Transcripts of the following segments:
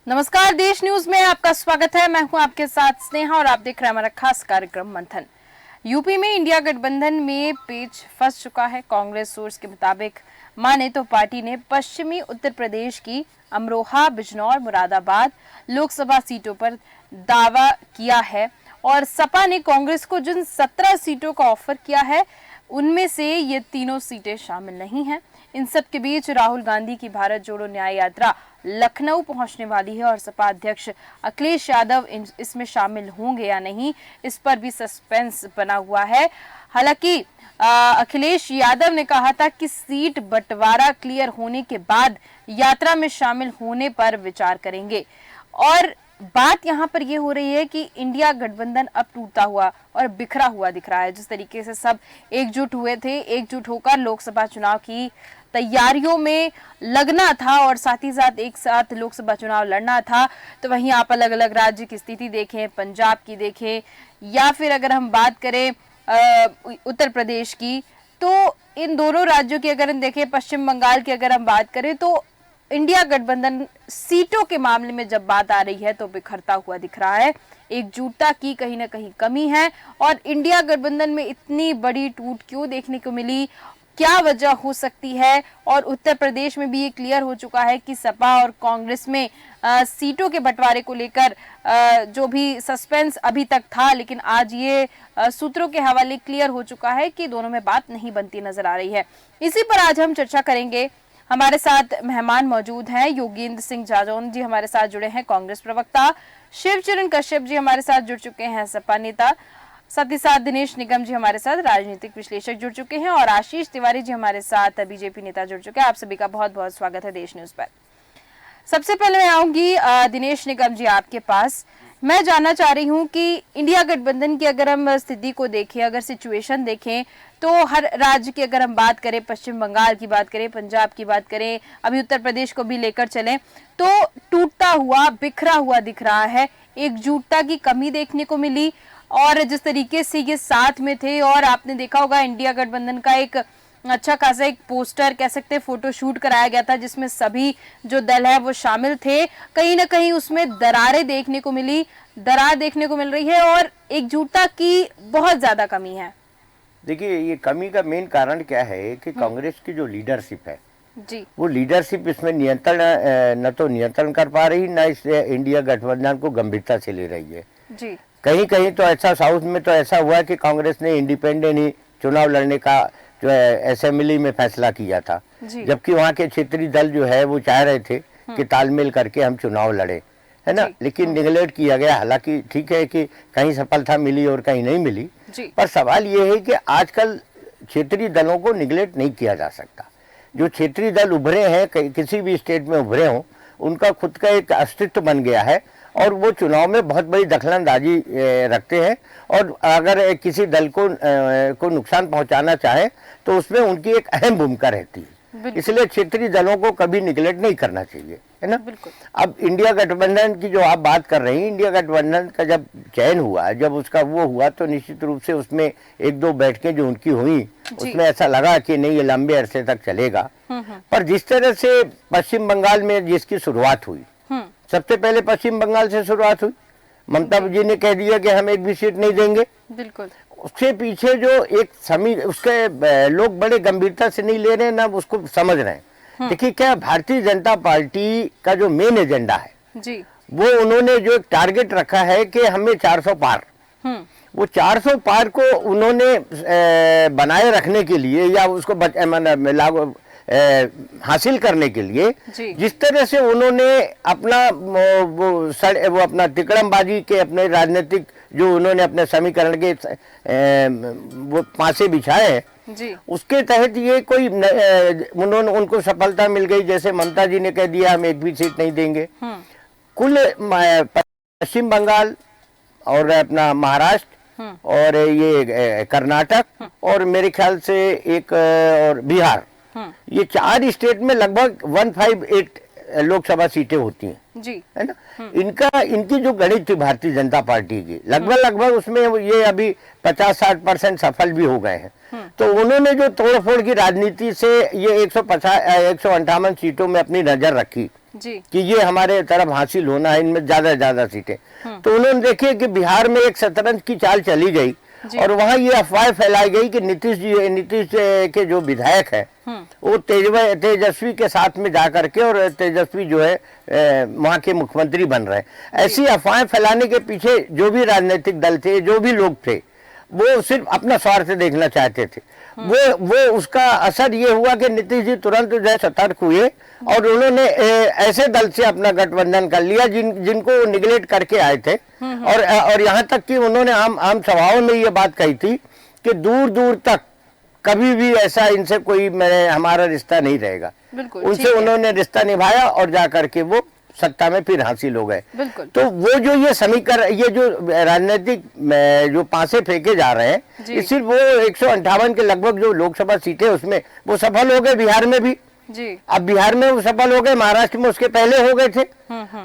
नमस्कार, देश न्यूज में आपका स्वागत है। मैं हूं आपके साथ स्नेहा और आप देख रहे हैं हमारा खास कार्यक्रम मंथन। यूपी में इंडिया गठबंधन में पेच फंस चुका है। कांग्रेस सोर्स के मुताबिक माने तो पार्टी ने पश्चिमी उत्तर प्रदेश की अमरोहा, बिजनौर, मुरादाबाद लोकसभा सीटों पर दावा किया है और सपा ने कांग्रेस को जिन 17 सीटों का ऑफर किया है उनमें से ये तीनों सीटें शामिल नहीं हैं। इन सब के बीच राहुल गांधी की भारत जोड़ो न्याय यात्रा लखनऊ पहुंचने वाली है और सपा अध्यक्ष अखिलेश यादव इसमें शामिल होंगे या नहीं, इस पर भी सस्पेंस बना हुआ है। हालांकि अखिलेश यादव ने कहा था कि सीट बंटवारा क्लियर होने के बाद यात्रा में शामिल होने पर विचार करेंगे। और बात यहाँ पर ये हो रही है कि इंडिया गठबंधन अब टूटता हुआ और बिखरा हुआ दिख रहा है। जिस तरीके से सब एकजुट हुए थे, एकजुट होकर लोकसभा चुनाव की तैयारियों में लगना था और साथ ही साथ एक साथ लोकसभा चुनाव लड़ना था, तो वहीं आप अलग अलग राज्य की स्थिति देखें, पंजाब की देखें या फिर अगर हम बात करें उत्तर प्रदेश की, तो इन दोनों राज्यों की अगर हम देखें, पश्चिम बंगाल की अगर हम बात करें, तो इंडिया गठबंधन सीटों के मामले में जब बात आ रही है तो बिखरता हुआ दिख रहा है। एकजुटता की कहीं ना कहीं कमी है और इंडिया गठबंधन में इतनी बड़ी टूट क्यों देखने को मिली, क्या वजह हो सकती है। और उत्तर प्रदेश में भी ये क्लियर हो चुका है कि सपा और कांग्रेस में सीटों के बंटवारे को लेकर जो भी सस्पेंस अभी तक था, लेकिन आज ये सूत्रों के हवाले क्लियर हो चुका है कि दोनों में बात नहीं बनती नजर आ रही है। इसी पर आज हम चर्चा करेंगे। हमारे साथ मेहमान मौजूद हैं। योगेंद्र सिंह जाजौन जी हमारे साथ जुड़े हैं, कांग्रेस प्रवक्ता। शिवचरण कश्यप जी हमारे साथ जुड़ चुके हैं, सपा नेता। साथ ही साथ दिनेश निगम जी हमारे साथ राजनीतिक विश्लेषक जुड़ चुके हैं और आशीष तिवारी जी हमारे साथ बीजेपी नेता जुड़ चुके हैं। आप सभी का बहुत बहुत स्वागत है देश न्यूज पर। सबसे पहले मैं आऊंगी दिनेश निगम जी आपके पास। मैं जानना चाह रही हूं कि इंडिया गठबंधन की अगर हम स्थिति को देखें, अगर सिचुएशन देखें, तो हर राज्य की अगर हम बात करें, पश्चिम बंगाल की बात करें, पंजाब की बात करें, अभी उत्तर प्रदेश को भी लेकर चलें, तो टूटता हुआ, बिखरा हुआ दिख रहा है। एकजुटता की कमी देखने को मिली और जिस तरीके से ये साथ में थे, और आपने देखा होगा इंडिया गठबंधन का एक अच्छा खासा एक पोस्टर कह सकते हैं, फोटो शूट कराया गया था जिसमें सभी जो दल है वो शामिल थे। कहीं ना कहीं उसमें दरारें देखने को मिली, दरार देखने को मिल रही है और एकजुटता की बहुत ज्यादा कमी है। देखिए, ये कमी का मेन कारण क्या है कि कांग्रेस की जो लीडरशिप है जी, वो लीडरशिप इसमें नियंत्रण न तो नियंत्रण कर पा रही, न इस इंडिया गठबंधन को गंभीरता से ले रही है जी। कहीं कहीं तो ऐसा, साउथ में तो ऐसा हुआ कि कांग्रेस ने इंडिपेंडेंट ही चुनाव लड़ने का जो है असेंबली में फैसला किया था, जबकि वहाँ के क्षेत्रीय दल जो है वो चाह रहे थे कि तालमेल करके हम चुनाव लड़े, है ना। लेकिन निगलेक्ट किया गया। हालांकि ठीक है कि कहीं सफलता मिली और कहीं नहीं मिली, पर सवाल ये है कि आजकल क्षेत्रीय दलों को निगलेक्ट नहीं किया जा सकता। जो क्षेत्रीय दल उभरे हैं, किसी भी स्टेट में उभरे हों, उनका खुद का एक अस्तित्व बन गया है और वो चुनाव में बहुत बड़ी दखलंदाजी रखते हैं और अगर किसी दल को नुकसान पहुंचाना चाहे तो उसमें उनकी एक अहम भूमिका रहती है। इसलिए क्षेत्रीय दलों को कभी निगलेक्ट नहीं करना चाहिए, है ना। अब इंडिया गठबंधन की जो आप बात कर रहे हैं, इंडिया गठबंधन का जब चयन हुआ, जब उसका वो हुआ, तो निश्चित रूप से उसमें एक दो बैठकें जो उनकी हुई, उसमें ऐसा लगा कि नहीं, ये लंबे अरसे तक चलेगा। पर जिस तरह से पश्चिम बंगाल में जिसकी शुरुआत हुई, सबसे पहले पश्चिम बंगाल से शुरुआत हुई। ममता जी ने कह दिया कि हम एक भी सीट नहीं देंगे। बिल्कुल। उसके पीछे जो एक उसके लोग बड़े गंभीरता से नहीं ले रहे, ना उसको समझ रहे हैं। देखिए, क्या भारतीय जनता पार्टी का जो मेन एजेंडा है जी, वो उन्होंने जो एक टारगेट रखा है कि हमें 400 पार, वो 400 पार को उन्होंने बनाए रखने के लिए या उसको लागू हासिल करने के लिए जिस तरह से उन्होंने अपना वो अपना तिकड़मबाजी के अपने राजनीतिक जो उन्होंने अपने समीकरण के वो पासे बिछाए हैं, उसके तहत ये कोई उन्होंने उनको सफलता मिल गई। जैसे ममता जी ने कह दिया हम एक भी सीट नहीं देंगे। कुल पश्चिम बंगाल और अपना महाराष्ट्र और ये कर्नाटक और मेरे ख्याल से एक और बिहार, ये 4 स्टेट में लगभग 158 लोकसभा सीटें होती हैं जी, है ना। इनकी जो गणित थी भारतीय जनता पार्टी की, लगभग उसमें ये अभी 50-60% सफल भी हो गए हैं। तो उन्होंने जो तोड़फोड़ की राजनीति से ये 158 सीटों में अपनी नजर रखी, जी कि ये हमारे तरफ हासिल होना है, इनमें ज्यादा से ज्यादा सीटें। तो उन्होंने देखिए कि बिहार में एक शतरंज की चाल चली गई और वहां ये अफवाह फैलाई गई कि नीतीश के जो विधायक है वो तेजस्वी के साथ में जाकर के और तेजस्वी जो है वहां के मुख्यमंत्री बन रहे हैं। ऐसी अफवाहें फैलाने के पीछे जो भी राजनीतिक दल थे, जो भी लोग थे, वो सिर्फ अपना स्वार्थ देखना चाहते थे। वो उसका असर ये हुआ कि नीतीश जी तुरंत जो है सतर्क हुए और उन्होंने ऐसे दल से अपना गठबंधन कर लिया जिनको वो निगलेक्ट करके आए थे। और यहाँ तक कि उन्होंने आम सभाओं में ये बात कही थी कि दूर दूर तक कभी भी ऐसा इनसे कोई हमारा रिश्ता नहीं रहेगा। उनसे उन्होंने रिश्ता निभाया और जाकर के वो सत्ता में फिर हासिल हो गए। तो वो जो ये समीकरण, ये जो राजनीतिक जो पासे फेंके जा रहे हैं, सिर्फ वो 158 के लगभग जो लोकसभा सीटें उसमें वो सफल हो गए, बिहार में भी जी। अब बिहार में वो सफल हो गए, महाराष्ट्र में उसके पहले हो गए थे।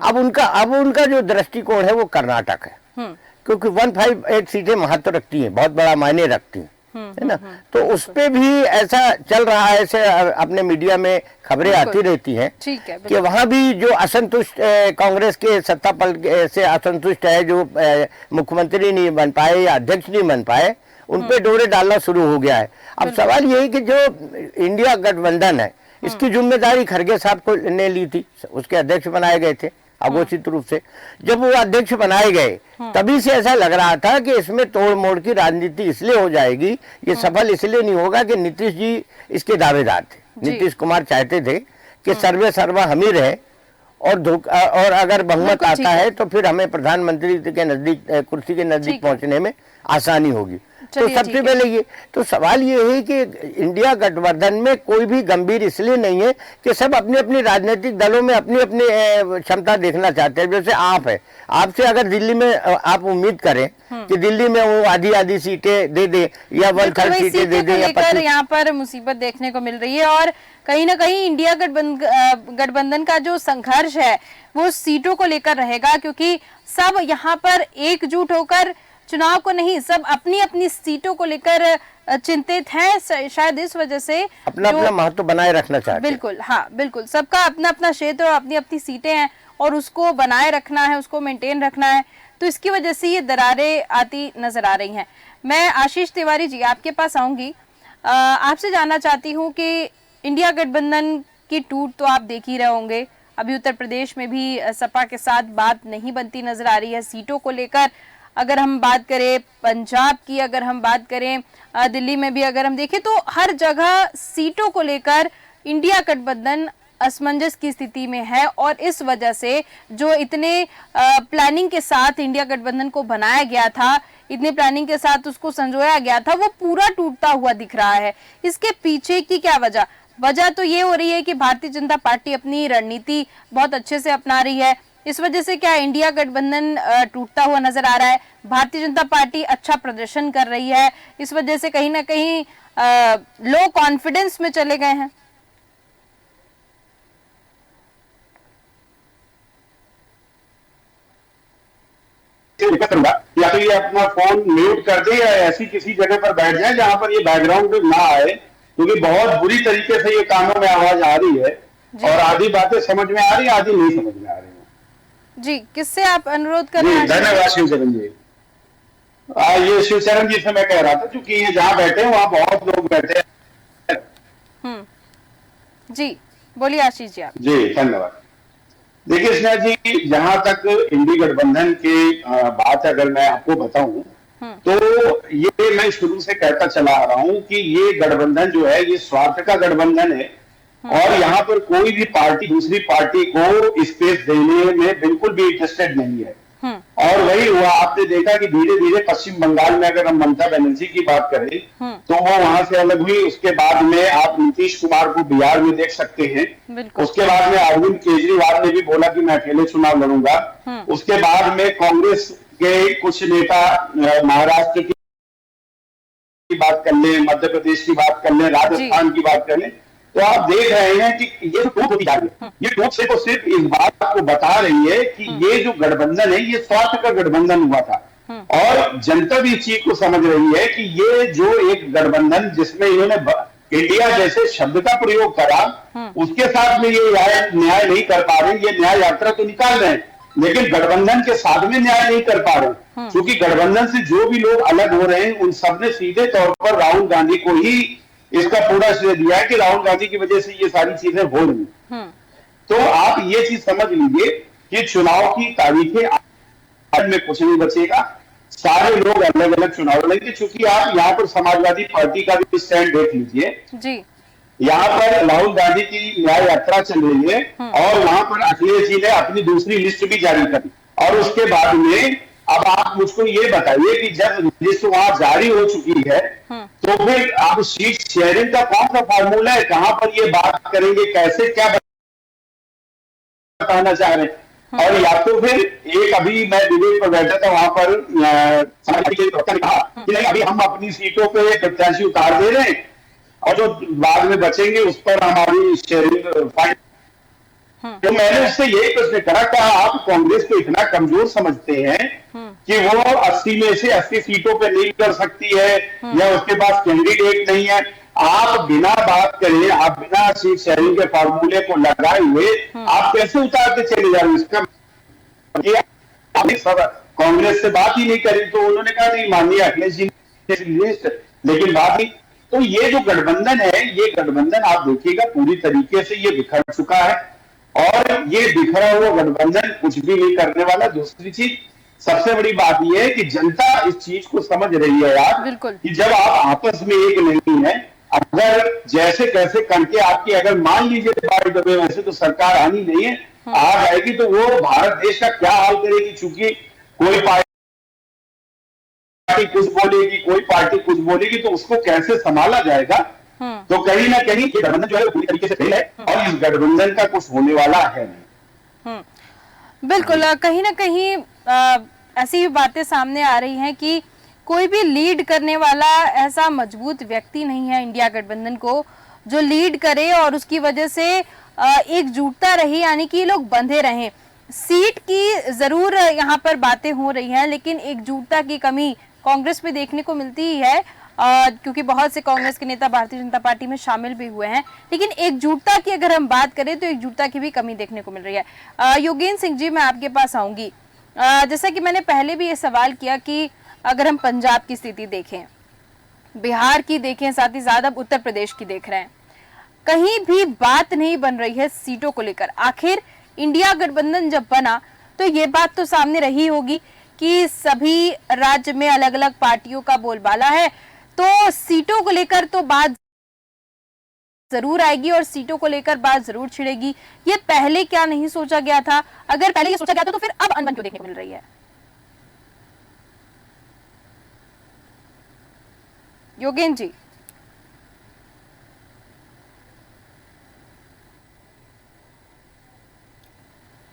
अब उनका जो दृष्टिकोण है वो कर्नाटक है, क्योंकि 158 सीटें महत्व रखती हैं, बहुत बड़ा मायने रखती हैं, है ना। तो उस पे भी ऐसा चल रहा है, ऐसे अपने मीडिया में खबरें आती रहती हैं कि वहां भी जो असंतुष्ट कांग्रेस के सत्ता पलट से असंतुष्ट है, जो मुख्यमंत्री नहीं बन पाए या अध्यक्ष नहीं बन पाए, उन पे डोरे डालना शुरू हो गया है। अब सवाल यही कि जो इंडिया गठबंधन है, इसकी जिम्मेदारी खड़गे साहब को ने ली थी, उसके अध्यक्ष बनाए गए थे अघोषित रूप से। जब वो अध्यक्ष बनाए गए तभी से ऐसा लग रहा था कि इसमें तोड़ मोड़ की राजनीति इसलिए हो जाएगी, ये सफल इसलिए नहीं होगा कि नीतीश जी इसके दावेदार थे। नीतीश कुमार चाहते थे कि सर्वे सर्वा हम ही रहे और अगर बहुमत आता है तो फिर हमें प्रधानमंत्री के नजदीक, कुर्सी के नजदीक पहुंचने में आसानी होगी। तो सबसे पहले ये तो सवाल ये है कि इंडिया गठबंधन में कोई भी गंभीर इसलिए नहीं है कि सब अपने अपने राजनीतिक दलों में अपनी अपनी क्षमता देखना चाहते हैं। जैसे आप है, आपसे अगर दिल्ली में आप उम्मीद करें कि दिल्ली में वो आधी सीटें दे दे या 1/3 सीटें दे दे, यहाँ पर मुसीबत देखने को मिल रही है। और कहीं ना कहीं इंडिया गठबंधन का जो संघर्ष है वो सीटों को लेकर रहेगा, क्योंकि सब यहाँ पर एकजुट होकर चुनाव को नहीं, सब अपनी अपनी सीटों को लेकर चिंतित हैं। शायद इस वजह से अपना महत्व बनाए रखना चाहते हैं। बिल्कुल, हाँ बिल्कुल, सबका अपना अपना क्षेत्र और अपनी अपनी सीटें हैं और उसको बनाए रखना है, उसको मेंटेन रखना है। तो इसकी वजह से ये दरारें आती नजर आ रही हैं। मैं आशीष तिवारी जी आपके पास आऊंगी, आपसे जानना चाहती हूँ कि इंडिया गठबंधन की टूट तो आप देख ही रहे होंगे, अभी उत्तर प्रदेश में भी सपा के साथ बात नहीं बनती नजर आ रही है सीटों को लेकर। अगर हम बात करें पंजाब की, अगर हम बात करें दिल्ली में भी अगर हम देखें, तो हर जगह सीटों को लेकर इंडिया गठबंधन असमंजस की स्थिति में है। और इस वजह से जो इतने प्लानिंग के साथ इंडिया गठबंधन को बनाया गया था, इतने प्लानिंग के साथ उसको संजोया गया था, वो पूरा टूटता हुआ दिख रहा है। इसके पीछे की क्या वजह तो ये हो रही है कि भारतीय जनता पार्टी अपनी रणनीति बहुत अच्छे से अपना रही है। इस वजह से क्या इंडिया गठबंधन टूटता हुआ नजर आ रहा है? भारतीय जनता पार्टी अच्छा प्रदर्शन कर रही है, इस वजह से कहीं ना कहीं लो कॉन्फिडेंस में चले गए हैं। करूंगा या तो ये अपना फोन म्यूट कर दे या ऐसी किसी जगह पर बैठ जाए जहां पर ये बैकग्राउंड ना आए, क्योंकि बहुत बुरी तरीके से ये कानों में आवाज आ रही है और आधी बातें समझ में आ रही है, आधी नहीं समझ में आ रही है। जी, किससे आप अनुरोध कर रहे हैं? धन्यवाद शिवचरण जी। ये शिवचरण जी से मैं कह रहा था, क्योंकि ये जहां बैठे हैं वहां बहुत लोग बैठे हैं। जी बोलिए आशीष जी आप। जी धन्यवाद। देखिए स्नेहा जी, जहां तक इंडी गठबंधन की बात अगर मैं आपको बताऊं तो ये मैं शुरू से कहता चला आ रहा हूं कि ये गठबंधन जो है ये स्वार्थ का गठबंधन है और यहाँ पर कोई भी पार्टी दूसरी पार्टी को स्पेस देने में बिल्कुल भी इंटरेस्टेड नहीं है। और वही हुआ, आपने देखा कि धीरे धीरे पश्चिम बंगाल में अगर हम ममता बनर्जी की बात करें तो वो वहां से अलग हुई। उसके बाद में आप नीतीश कुमार को बिहार में देख सकते हैं। उसके बाद में अरविंद केजरीवाल ने भी बोला कि मैं अकेले चुनाव लड़ूंगा। उसके बाद में कांग्रेस के कुछ नेता महाराष्ट्र की बात कर ले, मध्य प्रदेश की बात कर ले, राजस्थान की बात कर ले, तो आप देख रहे हैं कि ये जो टूट होती जा रही है, ये टूट सिर्फ इस बात को बता रही है कि ये जो गठबंधन है ये स्वार्थ का गठबंधन हुआ था। और जनता भी इस चीज को समझ रही है कि ये जो एक गठबंधन जिसमें इन्होंने इंडिया जैसे शब्द का प्रयोग करा, उसके साथ में ये न्याय नहीं कर पा रहे। ये न्याय यात्रा तो निकाल रहे हैं, लेकिन गठबंधन के साथ में न्याय नहीं कर पा रहे, क्योंकि गठबंधन से जो भी लोग अलग हो रहे हैं उन सबने सीधे तौर पर राहुल गांधी को ही इसका पूरा श्रेय दिया है कि राहुल गांधी की वजह से ये सारी चीजें हो रही। तो आप ये चीज समझ लीजिए कि चुनाव की तारीखें आज में कुछ नहीं बचेगा, सारे लोग अलग अलग चुनाव लड़ेंगे। चूंकि आप यहाँ पर समाजवादी पार्टी का भी स्टैंड देख लीजिए जी, यहाँ पर राहुल गांधी की न्याय यात्रा चल रही है और वहां पर अखिलेश जी ने अपनी दूसरी लिस्ट भी जारी करी, और उसके बाद में अब आप मुझको ये बताइए कि जब लिस्ट वहां जारी हो चुकी है तो फिर आप सीट शेयरिंग का कौन सा फार्मूला है, कहां पर ये बात करेंगे, कैसे क्या बताना चाह रहे हैं। और या तो फिर एक, अभी मैं डिबेट पर बैठा था, वहां पर समाजवादी के प्रवक्ता ने कहा कि नहीं अभी हम अपनी सीटों पे प्रत्याशी उतार दे रहे हैं और जो बाद में बचेंगे उस पर हमारी शेयरिंग फाइट। तो मैंने उससे यही प्रश्न करा, क्या आप कांग्रेस को इतना कमजोर समझते हैं कि वो 80 में से 80 सीटों पे नहीं कर सकती है या उसके पास कैंडिडेट नहीं है? आप बिना बात करे, आप बिना सीट शेयरिंग के फार्मूले को लगाए हुए आप कैसे उतारते चले जा रहे हैं? इसका कांग्रेस से बात ही नहीं करी, तो उन्होंने कहा नहीं माननीय अखिलेश जी ने, लेकिन बात ही। तो ये जो गठबंधन है, ये गठबंधन आप देखिएगा पूरी तरीके से ये बिखर चुका है, और ये बिखरा हुआ गठबंधन कुछ भी नहीं करने वाला। दूसरी चीज, सबसे बड़ी बात यह है कि जनता इस चीज को समझ रही है यार, कि जब आप आपस में एक नहीं है, अगर जैसे कैसे करके आपकी, अगर मान लीजिए बाई दबे वैसे तो सरकार आनी नहीं है, आ जाएगी तो वो भारत देश का क्या हाल करेगी? चूंकि कोई पार्टी कुछ बोलेगी, कोई पार्टी कुछ बोलेगी, तो उसको कैसे संभाला जाएगा? तो कहीं ना कहीं ये गठबंधन जो है पूरी तरीके से फेल है, और इस गठबंधन का कुछ होने वाला है नहीं। बिल्कुल, कहीं ना कहीं ऐसी बातें सामने आ रही हैं कि कोई भी लीड करने वाला ऐसा मजबूत व्यक्ति नहीं है इंडिया गठबंधन को जो लीड करे और उसकी वजह से एकजुटता रही, यानी कि लोग बंधे रहें। सीट की जरूर यहाँ पर बातें हो रही हैं, लेकिन एकजुटता की कमी कांग्रेस में देखने को मिलती ही है, क्योंकि बहुत से कांग्रेस के नेता भारतीय जनता पार्टी में शामिल भी हुए हैं। लेकिन एकजुटता की अगर हम बात करें तो एकजुटता की भी कमी देखने को मिल रही है। योगेंद्र सिंह जी, मैं आपके पास आऊंगी। जैसा कि मैंने पहले भी ये सवाल किया कि अगर हम पंजाब की स्थिति देखें, बिहार की देखें, साथ ही साथ अब उत्तर प्रदेश की देख रहे हैं, कहीं भी बात नहीं बन रही है सीटों को लेकर। आखिर इंडिया गठबंधन जब बना तो ये बात तो सामने रही होगी कि सभी राज्य में अलग अलग पार्टियों का बोलबाला है, तो सीटों को लेकर तो बात जरूर आएगी और सीटों को लेकर बात जरूर छिड़ेगी। ये पहले क्या नहीं सोचा गया था? अगर पहले ये सोचा गया था तो फिर अब अनबन क्यों देखने को मिल रही है? योगेंद्र जी,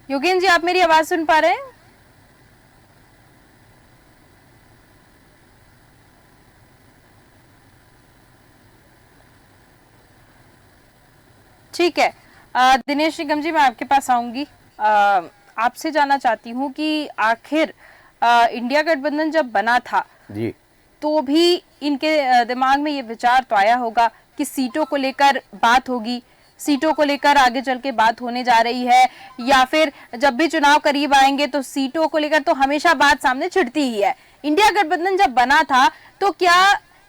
योगेंद्र जी, आप मेरी आवाज सुन पा रहे हैं? ठीक है, दिनेश निगम जी, मैं आपके पास आऊंगी। आपसे जानना चाहती हूं कि आखिर इंडिया गठबंधन जब बना था जी, तो भी इनके दिमाग में ये विचार तो आया होगा कि सीटों को लेकर बात होगी, सीटों को लेकर आगे चल के बात होने जा रही है, या फिर जब भी चुनाव करीब आएंगे तो सीटों को लेकर तो हमेशा बात सामने छिड़ती ही है। इंडिया गठबंधन जब बना था तो क्या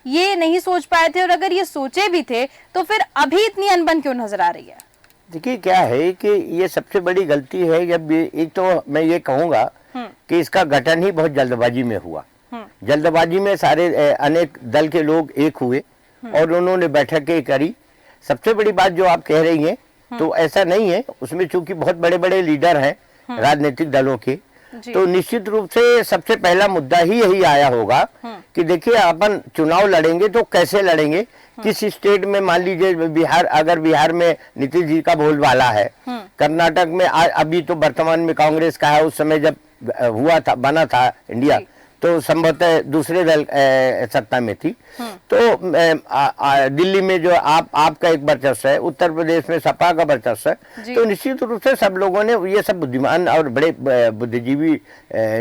ये नहीं सोच पाए थे, और अगर ये सोचे भी थे तो फिर अभी इतनी अनबन क्यों नजर आ रही है? देखिए, क्या है कि ये सबसे बड़ी गलती है। जब एक तो मैं ये कहूँगा कि इसका गठन ही बहुत जल्दबाजी में हुआ। जल्दबाजी में सारे अनेक दल के लोग एक हुए और उन्होंने बैठकें करी। सबसे बड़ी बात जो आप कह रही हैं, तो ऐसा नहीं है, उसमें चूंकि बहुत बड़े बड़े लीडर हैं राजनीतिक दलों के, तो निश्चित रूप से सबसे पहला मुद्दा ही यही आया होगा कि देखिए, अपन चुनाव लड़ेंगे तो कैसे लड़ेंगे, किस स्टेट में, मान लीजिए बिहार, अगर बिहार में नीतीश जी का बोलबाला है, कर्नाटक में अभी तो वर्तमान में कांग्रेस का है, उस समय जब हुआ था, बना था इंडिया, तो संभवतः दूसरे दल सत्ता में थी। तो दिल्ली में जो आपका एक वर्चस्व है, उत्तर प्रदेश में सपा का वर्चस्व है, तो निश्चित रूप से सब लोगों ने, ये सब बुद्धिमान और बड़े बुद्धिजीवी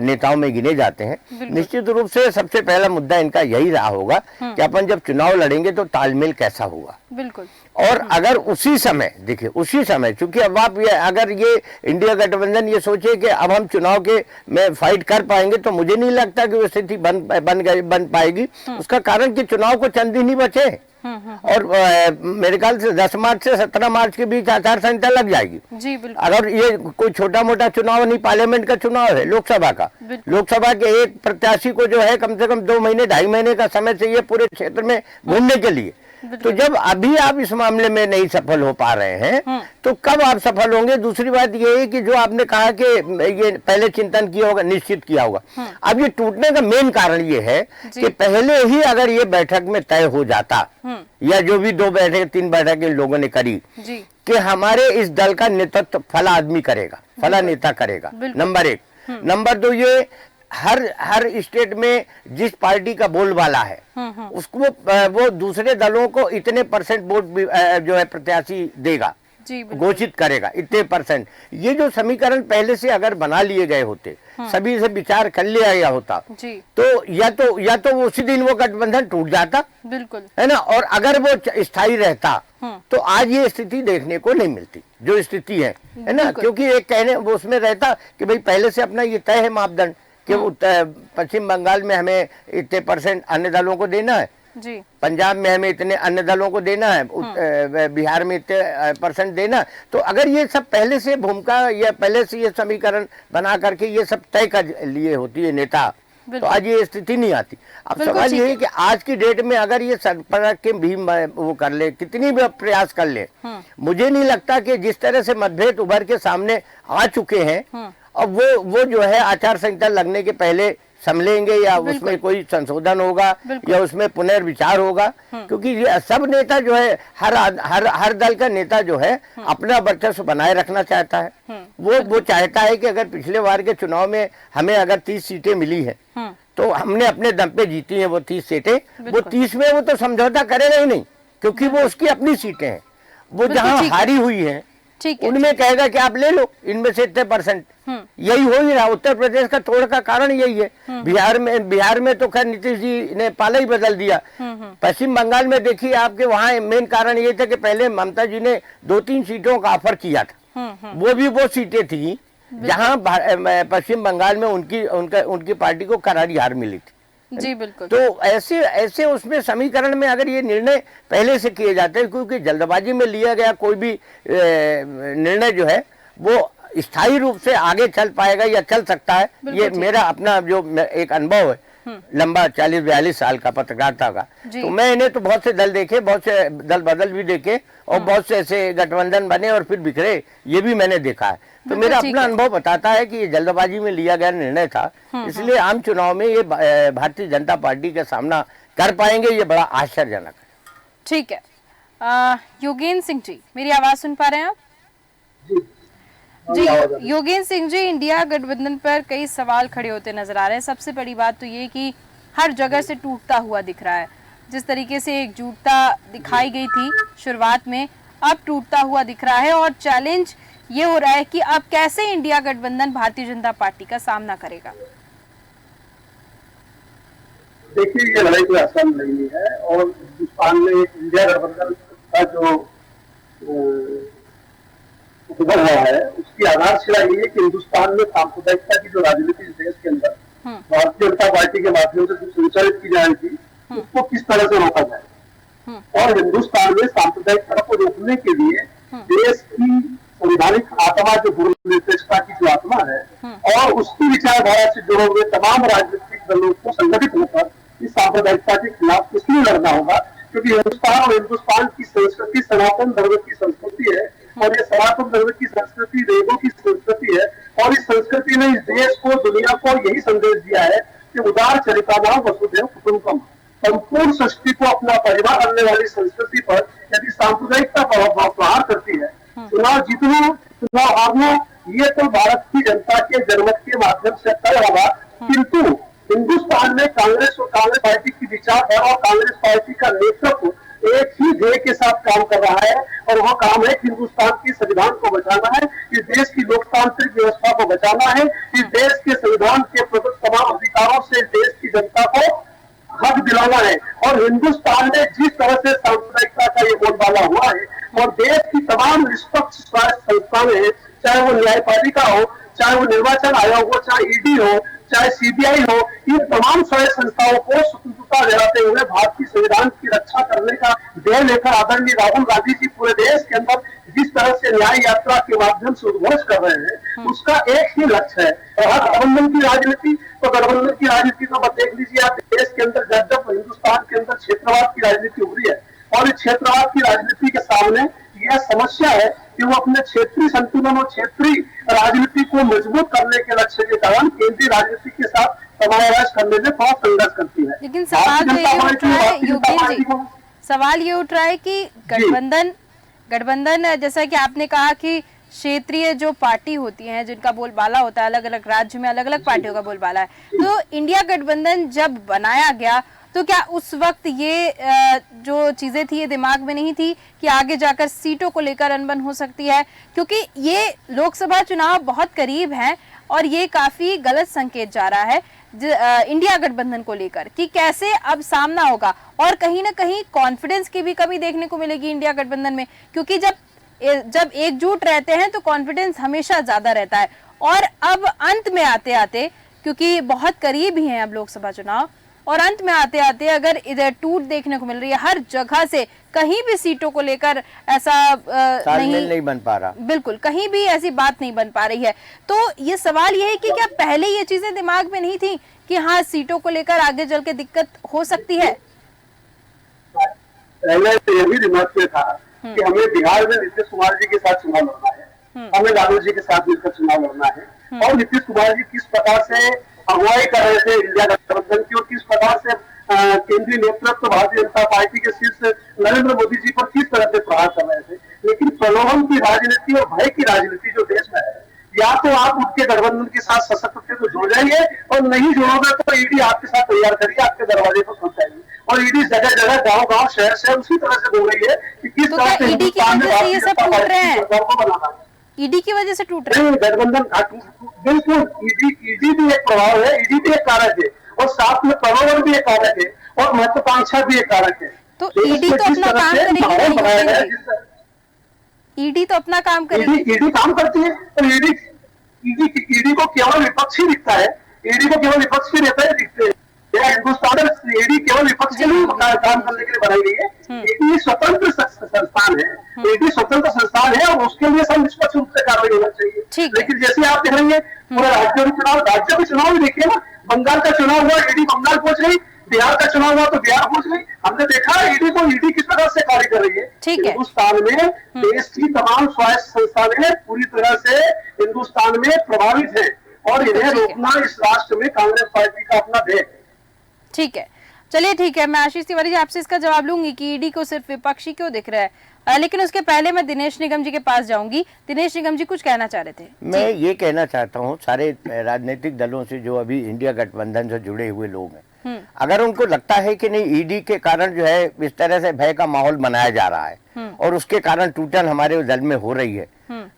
नेताओं में गिने जाते हैं, निश्चित रूप से सबसे पहला मुद्दा इनका यही रहा होगा कि अपन जब चुनाव लड़ेंगे तो तालमेल कैसा होगा। बिल्कुल। और अगर उसी समय देखिए, उसी समय, चूंकि अब आप ये, अगर ये इंडिया गठबंधन ये सोचे कि अब हम चुनाव के में फाइट कर पाएंगे, तो मुझे नहीं लगता कि वो स्थिति बन पाएगी। उसका कारण कि चुनाव को चंद दिन ही बचे और मेरे ख्याल से 10 मार्च से 17 मार्च के बीच आचार संहिता लग जाएगी। जी बिल्कुल। अगर ये कोई छोटा मोटा चुनाव नहीं, पार्लियामेंट का चुनाव है, लोकसभा का, लोकसभा के एक प्रत्याशी को जो है कम से कम 2 महीने 2.5 महीने का समय चाहिए पूरे क्षेत्र में घूमने के लिए। तो जब अभी आप इस मामले में नहीं सफल हो पा रहे हैं, तो कब आप सफल होंगे? दूसरी बात ये है कि जो आपने कहा कि ये पहले चिंतन किया होगा, निश्चित किया होगा, अब ये टूटने का मेन कारण ये है कि पहले ही अगर ये बैठक में तय हो जाता, या जो भी 2 बैठक 3 बैठक इन लोगों ने करी कि हमारे इस दल का नेतृत्व फला आदमी करेगा, फला नेता करेगा, नंबर 1। नंबर 2, ये हर स्टेट में जिस पार्टी का बोलबाला है उसको वो दूसरे दलों को इतने % वोट जो है प्रत्याशी देगा, घोषित करेगा, इतने %। ये जो समीकरण पहले से अगर बना लिए गए होते, सभी से विचार कर लिया गया होता, तो या तो उसी दिन वो गठबंधन टूट जाता, बिल्कुल, है ना। और अगर वो स्थायी रहता तो आज ये स्थिति देखने को नहीं मिलती जो स्थिति है ना। क्योंकि एक कहने वो उसमें रहता कि भाई पहले से अपना ये तय है मापदंड कि पश्चिम बंगाल में हमें इतने % अन्य दलों को देना है, जी, पंजाब में हमें इतने अन्य दलों को देना है, बिहार में इतने % देना। तो अगर ये सब पहले से भूमिका या पहले से ये समीकरण बना करके ये सब तय कर लिए होती है नेता, तो आज ये स्थिति नहीं आती। अब सवाल ये है कि आज की डेट में अगर ये सरकार के भी वो कर ले, कितनी भी प्रयास कर ले, मुझे नहीं लगता कि जिस तरह से मतभेद उभर के सामने आ चुके हैं, अब वो जो है आचार संहिता लगने के पहले संभलेंगे या उसमें कोई संशोधन होगा या उसमें पुनर्विचार होगा। क्योंकि ये सब नेता जो है, हर दल का नेता जो है अपना वर्चस्व बनाए रखना चाहता है। वो चाहता है कि अगर पिछले बार के चुनाव में हमें अगर 30 सीटें मिली है तो हमने अपने दम पे जीती हैं वो 30 सीटें, वो 30 में वो तो समझौता करेगा ही नहीं, क्योंकि वो उसकी अपनी सीटें हैं। वो जहाँ हारी हुई है उनमें कहेगा कि आप ले लो इनमें से इतने %। यही हो ही रहा। उत्तर प्रदेश का तोड़ का कारण यही है। बिहार में तो खैर नीतीश जी ने पाला ही बदल दिया। पश्चिम बंगाल में देखिए आपके, वहाँ मेन कारण ये था कि पहले ममता जी ने 2-3 सीटों का ऑफर किया था, वो भी वो सीटें थी जहाँ पश्चिम बंगाल में उनकी पार्टी को करारी हार मिली थी। जी बिल्कुल। तो ऐसे उसमें समीकरण में अगर ये निर्णय पहले से किए जाते हैं, क्योंकि जल्दबाजी में लिया गया कोई भी निर्णय जो है वो स्थायी रूप से आगे चल पाएगा या चल सकता है, ये मेरा अपना जो एक अनुभव है लंबा 40-42 साल का पत्रकारिता का। तो मैं इन्हें तो बहुत से दल देखे, बहुत से दल बदल भी देखे और बहुत से ऐसे गठबंधन बने और फिर बिखरे, ये भी मैंने देखा है। तो मेरा अपना अनुभव बताता है कि ये जल्दबाजी में लिया गया निर्णय था, इसलिए आम चुनाव में ये भारतीय जनता पार्टी का सामना कर पाएंगे, ये बड़ा आश्चर्यजनक है। ठीक है। योगेंद्र सिंह जी, मेरी आवाज सुन पा रहे हैं आप? जी योगेंद्र सिंह जी, इंडिया गठबंधन पर कई सवाल खड़े होते नजर आ रहे हैं। सबसे बड़ी बात तो ये कि हर जगह से टूटता हुआ दिख रहा है। जिस तरीके से एकजुटता दिखाई गई थी शुरुआत में, अब टूटता हुआ दिख रहा है और चैलेंज ये हो रहा है कि अब कैसे इंडिया गठबंधन भारतीय जनता पार्टी का सामना करेगा। देखिए, ये लड़ाई कोई आसान नहीं है और हिंदुस्तान में इंडिया गठबंधन का जो उभर रहा है उसकी आधारशिला ये है कि हिंदुस्तान में सांप्रदायिकता की जो राजनीति देश के अंदर भारतीय जनता पार्टी के माध्यम से जो संचालित की जाएगी उसको किस तरह से रोका जाए। और हिंदुस्तान में सांप्रदायिकता को रोकने के लिए देश की संवैधानिक आत्मा, जो धर्मनिरपेक्षता की जो आत्मा है और उसकी विचारधारा से जुड़े हुए तमाम राजनीतिक दलों को संगठित होकर इस सांप्रदायिकता के खिलाफ इसलिए लड़ना होगा क्योंकि हिंदुस्तान और हिंदुस्तान की संस्कृति सनातन धर्म की संस्कृति है और ये सनातन धर्म की संस्कृति वेदों की संस्कृति है और इस संस्कृति ने इस देश को, दुनिया को यही संदेश दिया है कि उदार चरितानां वसुधैव कुटुंबकम, संपूर्ण सृष्टि को अपना परिवार बनने वाली संस्कृति पर यदि सांप्रदायिकता प्रहार करती है, चुनाव जीतना चुनाव हारना ये तो भारत की जनता के जनमत के माध्यम से तय होगा। किंतु हिंदुस्तान में कांग्रेस और कांग्रेस पार्टी की विचारधारा और कांग्रेस पार्टी का नेतृत्व एक ही ध्येय के साथ काम कर रहा है, और वह काम है कि हिंदुस्तान के संविधान को बचाना है, इस देश की लोकतांत्रिक व्यवस्था को बचाना है, इस देश के संविधान के प्रदत्त तमाम अधिकारों से देश की जनता को हक दिलाना है। और हिंदुस्तान में जिस तरह से सांप्रदायिकता का ये बोलबाला हुआ है, और देश की तमाम निष्पक्ष स्वास्थ्य संस्थाएं हैं, चाहे वो न्यायपालिका हो, चाहे वो निर्वाचन आयोग हो, चाहे ईडी हो, चाहे सीबीआई हो, इन तमाम स्वायत्त संस्थाओं को स्वतंत्रता दिलाते हुए भारतीय संविधान की रक्षा करने का ध्येय लेकर आदरणीय राहुल गांधी जी पूरे देश के अंदर जिस तरह से न्याय यात्रा के माध्यम से उद्घोष कर रहे हैं, उसका एक ही लक्ष्य है। रहा गठबंधन की राजनीति, तो गठबंधन की राजनीति को देख लीजिए आप, देश के अंदर जब हिंदुस्तान के अंदर क्षेत्रवाद की राजनीति उभरी है, और इस क्षेत्रवाद की राजनीति के सामने यह समस्या है कि वो अपने क्षेत्रीय संतुलन और क्षेत्रीय राजनीति को मजबूत करने के लक्ष्य के कारण केंद्रीय राजनीति के साथ समावेश करने में बहुत संघर्ष करती है। लेकिन सवाल ये उठ रहा है योगेश जी, सवाल ये उठ रहा है कि गठबंधन जैसा कि आपने कहा कि क्षेत्रीय जो पार्टी होती हैं जिनका बोलबाला होता है, अलग अलग राज्य में अलग अलग पार्टियों का बोलबाला है, तो इंडिया गठबंधन जब बनाया गया तो क्या उस वक्त ये जो चीजें थी ये दिमाग में नहीं थी कि आगे जाकर सीटों को लेकर अनबन हो सकती है? क्योंकि ये लोकसभा चुनाव बहुत करीब हैं और ये काफी गलत संकेत जा रहा है इंडिया गठबंधन को लेकर कि कैसे अब सामना होगा, और कहीं ना कहीं कॉन्फिडेंस की भी कमी देखने को मिलेगी इंडिया गठबंधन में, क्योंकि जब एकजुट रहते हैं तो कॉन्फिडेंस हमेशा ज्यादा रहता है। और अब अंत में आते आते, क्योंकि बहुत करीब ही हैं अब लोकसभा चुनाव, और अंत में आते आते अगर इधर टूट देखने को मिल रही है हर जगह से, कहीं भी सीटों को लेकर ऐसा नहीं बन पा रहा, बिल्कुल कहीं भी ऐसी बात नहीं बन पा रही है, तो ये सवाल ये है कि क्या पहले ये चीजें दिमाग में नहीं थी कि हाँ सीटों को लेकर आगे चल के दिक्कत हो सकती है? पहले तो ये भी दिमाग में था कि हमें बिहार में नीतीश कुमार जी के साथ चुनाव लड़ना है, हमें लालू जी के साथ मिलकर चुनाव लड़ना है, और नीतीश कुमार जी किस प्रकार से अगुवाई कर रहे थे इंडिया गठबंधन की, और किस प्रकार से केंद्रीय नेतृत्व भारतीय जनता पार्टी के शीर्ष नरेंद्र मोदी जी पर किस तरह से प्रहार कर रहे थे। लेकिन प्रलोभन की राजनीति और भय की राजनीति जो देश में है, या तो आप उनके गठबंधन के साथ सशक्त थे तो जुड़ जाइए, और नहीं जुड़ोगे तो ईडी आपके साथ तैयार करिए, आपके दरवाजे पर पहुंचाएगी। और ईडी जगह जगह गांव-गांव शहर उसी तरह से बोल रही है कि किस तरह से हिंदुस्तान में भारतीय जनता पार्टी को बनाना है। ईडी की वजह से टूट रहे हैं गठबंधन, बिल्कुल ईडी भी एक प्रभाव है, ईडी भी एक कारक है, और साथ में प्रलोभन भी एक कारक है, और महत्वाकांक्षा भी एक कारक है। तो ईडी तो अपना काम करेगी, ईडी तो अपना काम करेगी, ईडी काम करती है, तो ईडी को केवल विपक्ष ही दिखता है, ईडी को केवल विपक्ष ही रहता है, दिखते हैं। हिंदुस्तान में ईडी केवल विपक्ष के लिए काम करने के लिए बनाई गई है। ईडी स्वतंत्र संस्थान है, ईडी स्वतंत्र संस्थान है, और उसके लिए सब निष्पक्ष रूप से कार्रवाई होना चाहिए। लेकिन जैसे आप देख रहे हैं पूरे राज्यों के चुनाव भी देखिए ना, बंगाल का चुनाव हुआ, ईडी बंगाल पहुंच गई, बिहार का चुनाव हुआ तो बिहार पहुंच गई। हमने देखा ईडी किस तरह से कार्य कर रही है। हिंदुस्तान में देश की तमाम स्वायत्त संस्थानें पूरी तरह से हिंदुस्तान में प्रभावित है, और इन्हें रोकना इस राष्ट्र में कांग्रेस पार्टी का अपना ध्येय है। ठीक है, चलिए ठीक है, मैं आशीष तिवारी जी आपसे इसका जवाब लूंगी कि ईडी को सिर्फ विपक्षी क्यों दिख रहा है, लेकिन उसके पहले मैं दिनेश निगम जी के पास जाऊंगी। दिनेश निगम जी कुछ कहना चाह रहे थे? मैं ये कहना चाहता हूँ सारे राजनीतिक दलों से जो अभी इंडिया गठबंधन से जुड़े हुए लोग हैं, अगर उनको लगता है कि नहीं ईडी के कारण जो है इस तरह से भय का माहौल बनाया जा रहा है और उसके कारण टूटन हमारे दल में हो रही है,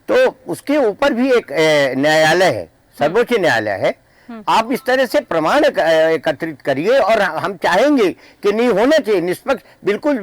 तो उसके ऊपर भी एक न्यायालय है, सर्वोच्च न्यायालय है। आप इस तरह से प्रमाण एकत्रित करिए, और हम चाहेंगे कि नहीं होना चाहिए निष्पक्ष, बिल्कुल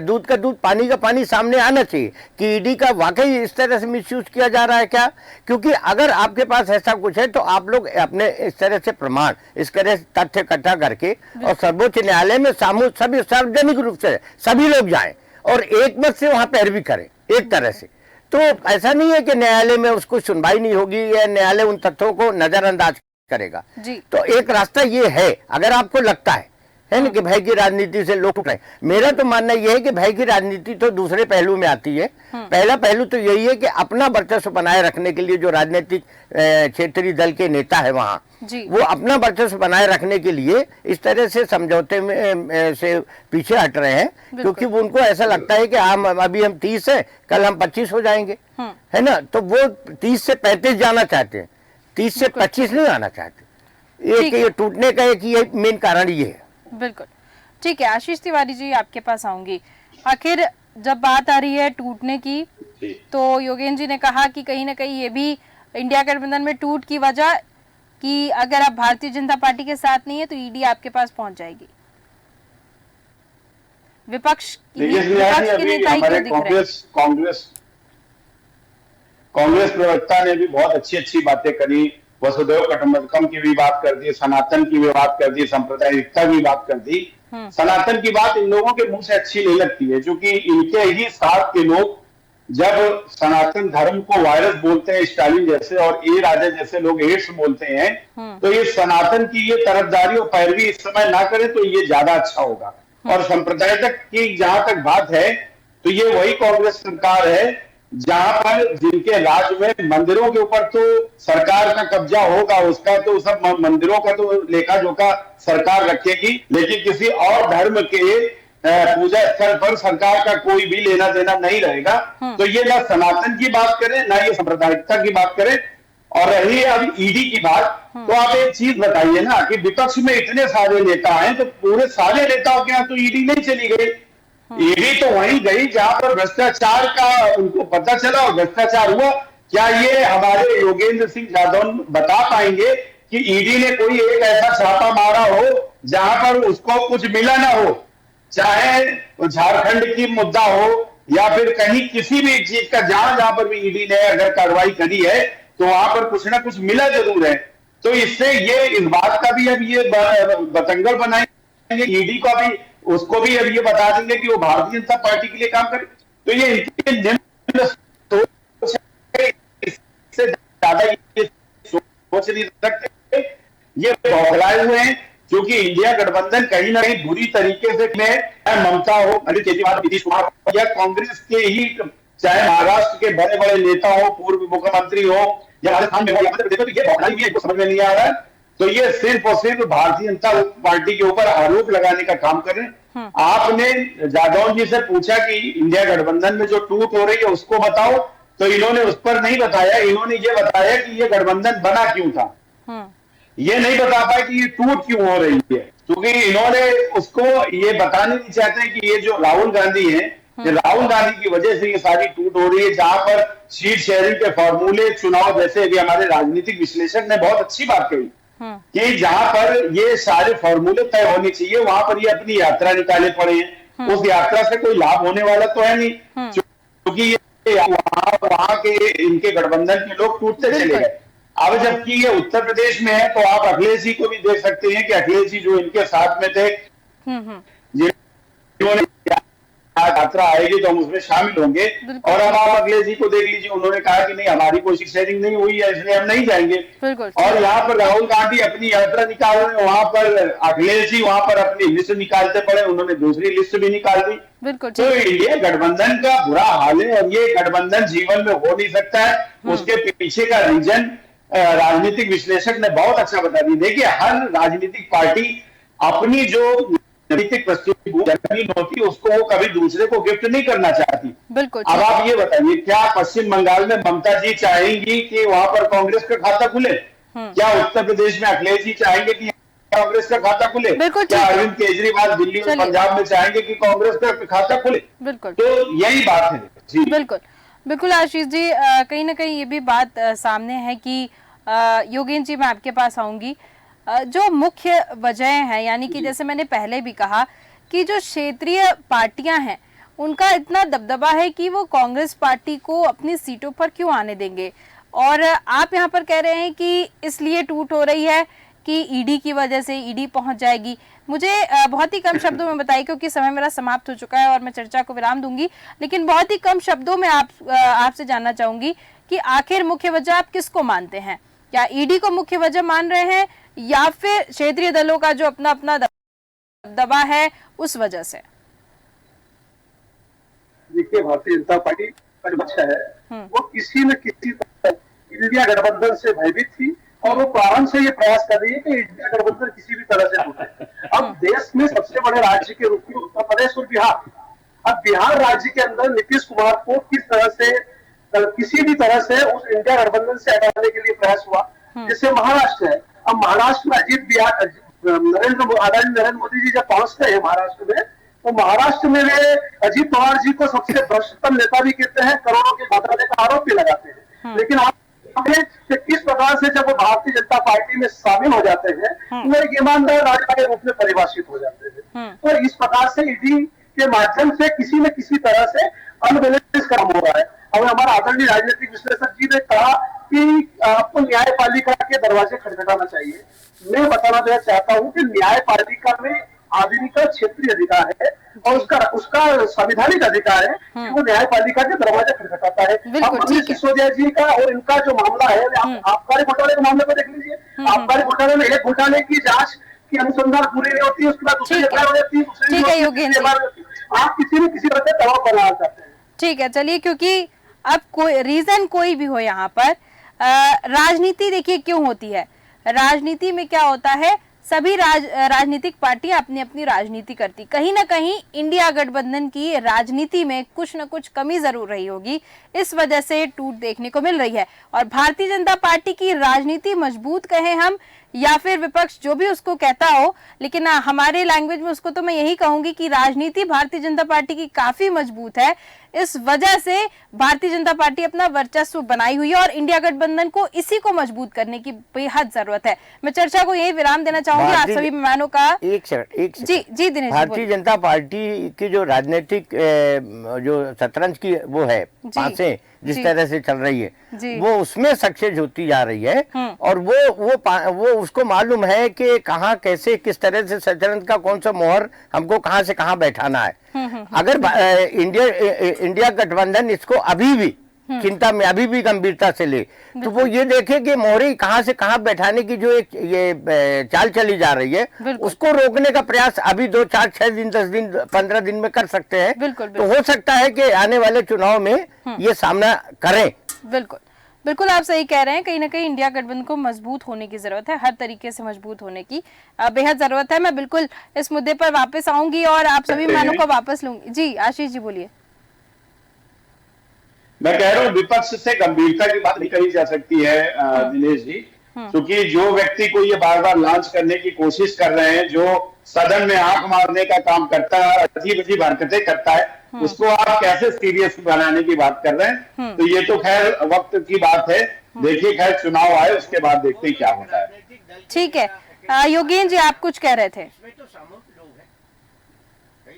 दूध का दूध पानी का पानी सामने आना चाहिए कि ईडी का वाकई इस तरह से मिसयूज किया जा रहा है क्या। क्योंकि अगर आपके पास ऐसा कुछ है तो आप लोग अपने इस तरह से प्रमाण, इस तरह से तथ्य इकट्ठा करके और सर्वोच्च न्यायालय में सभी सार्वजनिक रूप से सभी लोग जाएं और एक मत से वहां पैरवी करें एक तरह से। तो ऐसा नहीं है कि न्यायालय में उसको सुनवाई नहीं होगी या न्यायालय उन तथ्यों को नजरअंदाज करेगा जी। तो एक रास्ता ये है, अगर आपको लगता है ना कि भय की राजनीति से लोग उठ रहे, मेरा तो मानना यह है कि भय की राजनीति तो दूसरे पहलू में आती है। पहला पहलू तो यही है कि अपना वर्चस्व बनाए रखने के लिए जो राजनीतिक क्षेत्रीय दल के नेता है वहां, वो अपना वर्चस्व बनाए रखने के लिए इस तरह से समझौते में से पीछे हट रहे हैं, क्योंकि उनको ऐसा लगता है कि अभी हम 30 है, कल हम 25 हो जाएंगे, है ना। तो वो 30 से 35 जाना चाहते हैं, 30 से 25 नहीं आना चाहते। ठीक है। ये टूटने का एक ये मेन कारण ये है। बिल्कुल ठीक है। आशीष तिवारी जी, आपके पास आऊंगी। आखिर जब बात आ रही है टूटने की, तो योगेंद्र जी ने कहा कि कहीं ना कहीं ये भी इंडिया गठबंधन में टूट की वजह कि अगर आप भारतीय जनता पार्टी के साथ नहीं है तो ईडी आपके पास पहुंच जाएगी। विपक्ष की नेताई क्यों दिख रहे हैं? कांग्रेस प्रवक्ता ने भी बहुत अच्छी बातें करी। वसुधैव कुटुंबकम की भी बात कर दी, सनातन की भी बात कर दी, सांप्रदायिकता की बात कर दी। सनातन की बात इन लोगों के मुंह से अच्छी नहीं लगती है, क्योंकि इनके ही साथ के लोग जब सनातन धर्म को वायरस बोलते हैं, स्टालिन जैसे और ए राजा जैसे लोग एड्स बोलते हैं, तो ये सनातन की ये तरफदारी और पैरवी इस समय ना करें तो ये ज्यादा अच्छा होगा। और संप्रदायिक की जहां तक बात है, तो ये वही कांग्रेस सरकार है जहां पर जिनके राज्य में मंदिरों के ऊपर तो सरकार का कब्जा होगा, उसका तो सब मंदिरों का तो लेखा जोखा सरकार रखेगी, लेकिन किसी और धर्म के पूजा स्थल पर सरकार का कोई भी लेना देना नहीं रहेगा। तो ये ना सनातन की बात करें, ना ये सांप्रदायिकता की बात करें। और रही अब ईडी की बात, तो आप एक चीज बताइए ना कि विपक्ष में इतने सारे नेता हैं, तो पूरे सारे नेताओं के यहाँ तो ईडी नहीं चली गई। ईडी तो वहीं गई जहां पर भ्रष्टाचार का उनको पता चला और भ्रष्टाचार हुआ। क्या ये हमारे योगेंद्र सिंह यादव बता पाएंगे कि ईडी ने कोई एक ऐसा छापा मारा हो जहां पर उसको कुछ मिला ना हो, चाहे झारखंड की मुद्दा हो या फिर कहीं किसी भी चीज का, जहां पर भी ईडी ने अगर कार्रवाई करी है तो वहां पर कुछ ना कुछ मिला जरूर है। तो इससे ये इस बात का भी अब ये बतंगड़ बनाएंगे, ईडी का भी उसको भी अब ये बता देंगे कि वो भारतीय जनता पार्टी के लिए काम करे। तो ये इनके निम्न सोच है, इससे ज्यादा ये सोच नहीं सकते। ये बौखलाए हुए हैं क्योंकि इंडिया गठबंधन कहीं ना कहीं बुरी तरीके से ममता हो, अरविंद केजरीवाल, नीतीश कुमार हो या कांग्रेस के ही, चाहे महाराष्ट्र के बड़े बड़े नेता हो, पूर्व मुख्यमंत्री हो या राजस्थान में हो या मध्य प्रदेश में, तो ये बौखलाई भी है, समझ में नहीं आ रहा है। तो ये सिर्फ और सिर्फ भारतीय जनता पार्टी के ऊपर आरोप लगाने का काम कर रहे हैं। आपने जादव जी से पूछा कि इंडिया गठबंधन में जो टूट हो रही है उसको बताओ, तो इन्होंने उस पर नहीं बताया। इन्होंने ये बताया कि ये गठबंधन बना क्यों था, ये नहीं बता पाए कि ये टूट क्यों हो रही है, क्योंकि इन्होंने उसको ये बताने नहीं चाहते कि ये जो राहुल गांधी है, ये राहुल गांधी की वजह से ये सारी टूट हो रही है। जहां पर सीट शेयरिंग के फॉर्मूले चुनाव जैसे अभी हमारे राजनीतिक विश्लेषक ने बहुत अच्छी बात कही कि जहां पर ये सारे फॉर्मूले तय होने चाहिए, वहां पर ये अपनी यात्रा निकाले पड़े हैं। उस यात्रा से कोई लाभ होने वाला तो है नहीं, क्योंकि ये वहां के इनके गठबंधन के लोग टूटते चले गए। अब जबकि ये उत्तर प्रदेश में है, तो आप अखिलेश जी को भी देख सकते हैं कि अखिलेश जी जो इनके साथ में थे, जिन्होंने यात्रा आएगी तो हम उसमें शामिल होंगे। और अब आप अखिलेश जी को देख लीजिए, उन्होंने कहा कि नहीं हमारी कोई सीट शेयरिंग नहीं हुई है, इसलिए हम नहीं जाएंगे। और यहाँ पर राहुल गांधी अपनी यात्रा निकाल रहे हैं, वहां पर अखिलेश जी वहां पर अपनी लिस्ट निकालते पड़े, उन्होंने दूसरी लिस्ट भी निकाल दी। तो इंडिया गठबंधन का बुरा हाल है और ये गठबंधन जीवन में हो नहीं सकता है। उसके पीछे का रीजन राजनीतिक विश्लेषक ने बहुत अच्छा बता दिया। देखिए, हर राजनीतिक पार्टी अपनी जो राजनीतिक जमीन होती है उसको वो कभी दूसरे को गिफ्ट नहीं करना चाहती। बिल्कुल। अब आप ये बताइए, क्या पश्चिम बंगाल में ममता जी चाहेंगी कि वहां पर कांग्रेस का खाता खुले? क्या उत्तर प्रदेश में अखिलेश जी चाहेंगे कि कांग्रेस का खाता खुले? क्या अरविंद केजरीवाल दिल्ली और पंजाब में चाहेंगे कि कांग्रेस का खाता खुले? बिल्कुल। तो यही बात है जी। बिल्कुल बिल्कुल आशीष जी, कहीं ना कहीं ये भी बात सामने है कि योगेंद्र जी मैं आपके पास आऊंगी। जो मुख्य वजह है, यानी कि जैसे मैंने पहले भी कहा कि जो क्षेत्रीय पार्टियां हैं उनका इतना दबदबा है कि वो कांग्रेस पार्टी को अपनी सीटों पर क्यों आने देंगे। और आप यहाँ पर कह रहे हैं कि इसलिए टूट हो रही है कि ईडी की वजह से, ईडी पहुंच जाएगी। मुझे बहुत ही कम शब्दों में बताइए, क्योंकि समय मेरा समाप्त हो चुका है और मैं चर्चा को विराम दूंगी, लेकिन बहुत ही कम शब्दों में आपसे जानना चाहूंगी कि आखिर मुख्य वजह आप किसको मानते हैं? क्या ईडी को मुख्य वजह मान रहे हैं या फिर क्षेत्रीय दलों का जो अपना अपना दबा है उस वजह से? देखिए, भारतीय जनता पार्टी का जो पक्ष है वो किसी न किसी तरह इंडिया गठबंधन से भयभीत थी और वो प्रारंभ से ये प्रयास कर रही है कि इंडिया गठबंधन किसी भी तरह से टूटे। अब देश में सबसे बड़े राज्य के रूप में उत्तर प्रदेश और बिहार, अब बिहार राज्य के अंदर नीतीश कुमार को किस तरह से किसी भी तरह से उस इंडिया गठबंधन से हटाने के लिए प्रयास हुआ। जैसे महाराष्ट्र है, अब महाराष्ट्र में नरेंद्र मोदी जी जब पहुंचते हैं महाराष्ट्र में, तो महाराष्ट्र में वे अजीत पवार जी को सबसे भ्रष्टतम नेता भी कहते हैं, करोड़ों के घोटाले का आरोप भी लगाते हैं। लेकिन आप कि किस प्रकार से जब वो भारतीय जनता पार्टी में शामिल हो जाते हैं तो वो एक ईमानदार राजा के रूप में परिभाषित हो जाते हैं। तो इस प्रकार से ईडी के माध्यम से किसी न किसी तरह से अनबैलेंस काम हो रहा है। अब हमारा आदरणीय राजनीतिक विश्लेषक जी ने कहा कि आपको न्यायपालिका के दरवाजे खटखटाना चाहिए। मैं बताना चाहता हूँ कि न्यायपालिका में आदमी का क्षेत्रीय अधिकार है और उसका संवैधानिक अधिकार है कि वो न्यायपालिका के दरवाजे खटखटाता है। अब मनीष सिसोदिया जी का और इनका जो मामला है, आबकारी घोटाले के मामले को देख लीजिए। आबकारी घोटाले में एक घोटाले की जांच की अनुसंधान पूरी नहीं होती है, उसके बाद दूसरी एफआईआर हो जाती है। आप किसी न किसी तरह से दबाव बनाना चाहते हैं। ठीक है, चलिए, क्योंकि अब कोई रीजन कोई भी हो यहाँ पर, राजनीति देखिए क्यों होती है। राजनीति में क्या होता है, सभी राजनीतिक पार्टियां अपनी अपनी राजनीति करती। कहीं ना कहीं इंडिया गठबंधन की राजनीति में कुछ न कुछ कमी जरूर रही होगी, इस वजह से टूट देखने को मिल रही है। और भारतीय जनता पार्टी की राजनीति मजबूत कहें हम या फिर विपक्ष जो भी उसको कहता हो, लेकिन हमारे लैंग्वेज में उसको तो मैं यही कहूंगी कि राजनीति भारतीय जनता पार्टी की काफी मजबूत है। इस वजह से भारतीय जनता पार्टी अपना वर्चस्व बनाई हुई है और इंडिया गठबंधन को इसी को मजबूत करने की बेहद जरूरत है। मैं चर्चा को यही विराम देना चाहूंगी। आप सभी मेहमानों का एक सेकंड जी दिनेश, भारतीय जनता पार्टी की जो राजनीतिक जो शतरंज की वो है पासें जिस तरह से चल रही है, वो उसमें सक्सेस होती जा रही है। और वो उसको मालूम है कि कहाँ कैसे किस तरह से शतरंज का कौन सा मोहर हमको कहाँ से कहाँ बैठाना है। अगर इंडिया गठबंधन इसको अभी भी चिंता में, अभी भी गंभीरता से ले, तो वो ये देखे कि मोहरी कहाँ से कहाँ बैठाने की जो एक ये चाल चली जा रही है, उसको रोकने का प्रयास अभी 2, 4, 6 दिन, 10 दिन, 15 दिन में कर सकते हैं। तो हो सकता है कि आने वाले चुनाव में ये सामना करें। बिल्कुल बिल्कुल, आप सही कह रहे हैं। कहीं ना कहीं इंडिया गठबंधन को मजबूत होने की जरूरत है, हर तरीके से मजबूत होने की बेहद जरूरत है। मैं बिल्कुल इस मुद्दे पर वापस आऊंगी और आप सभी मेहमानों को वापस लूंगी। जी आशीष जी बोलिए। मैं कह रहा हूँ विपक्ष से गंभीरता की बात नहीं कही जा सकती है दिनेश जी, क्योंकि जो व्यक्ति को ये बार बार लॉन्च करने की कोशिश कर रहे हैं, जो सदन में आंख मारने का काम करता है, अजीब अजीब हरकतें करता है, उसको आप कैसे सीरियस बनाने की बात कर रहे हैं। तो ये तो खैर वक्त की बात है, देखिए खैर चुनाव आए उसके बाद देखते ही क्या होता है। ठीक है, योगेंद्र जी आप कुछ कह रहे थे।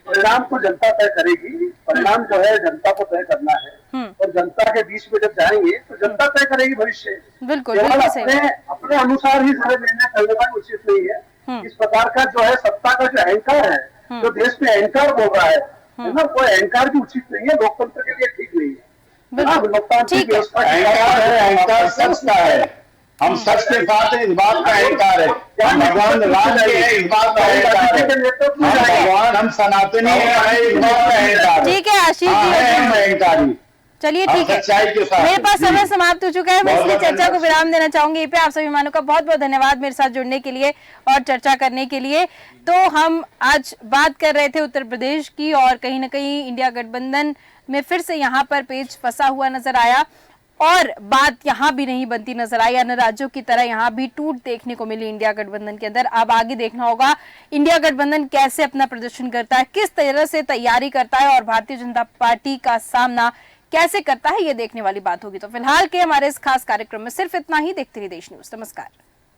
परिणाम तो जनता तय करेगी, परिणाम जो है जनता को तय करना है और जनता के बीच में जब जाएंगे तो जनता तय करेगी भविष्य। बिल्कुल अपने अनुसार ही सारे निर्णय करने का उचित नहीं है। इस प्रकार का जो है सत्ता का जो अहंकार है, जो देश में अहंकार बोल रहा है ना, वो अहंकार भी उचित नहीं है, लोकतंत्र के लिए ठीक नहीं है। लोकतांत्रिक व्यवस्था अहंकार सच का है, हम सच के साथ हैं, इस बात का अहंकार है। हम भगवान राम के हैं, इस बात का अहंकार है। भगवान हम सनातनी है, इस बात का अहंकार है। ठीक है आशीष जी, चलिए ठीक है, मेरे पास समय समाप्त हो चुका है। मैं इसलिए चर्चा को विराम देना चाहूंगी। यहीं पे आप सभी मेहमानों का बहुत बहुत धन्यवाद मेरे साथ जुड़ने के लिए और चर्चा करने के लिए। तो हम आज बात कर रहे थे उत्तर प्रदेश की और कहीं ना कहीं इंडिया गठबंधन में फिर से यहाँ पर पेच फंसा हुआ नजर आया और बात यहाँ भी नहीं बनती नजर आई। अन्य राज्यों की तरह यहाँ भी टूट देखने को मिली इंडिया गठबंधन के अंदर। अब आगे देखना होगा इंडिया गठबंधन कैसे अपना प्रदर्शन करता है, किस तरह से तैयारी करता है और भारतीय जनता पार्टी का सामना कैसे करता है, ये देखने वाली बात होगी। तो फिलहाल के हमारे इस खास कार्यक्रम में सिर्फ इतना ही। देखते रहिए देश न्यूज। नमस्कार।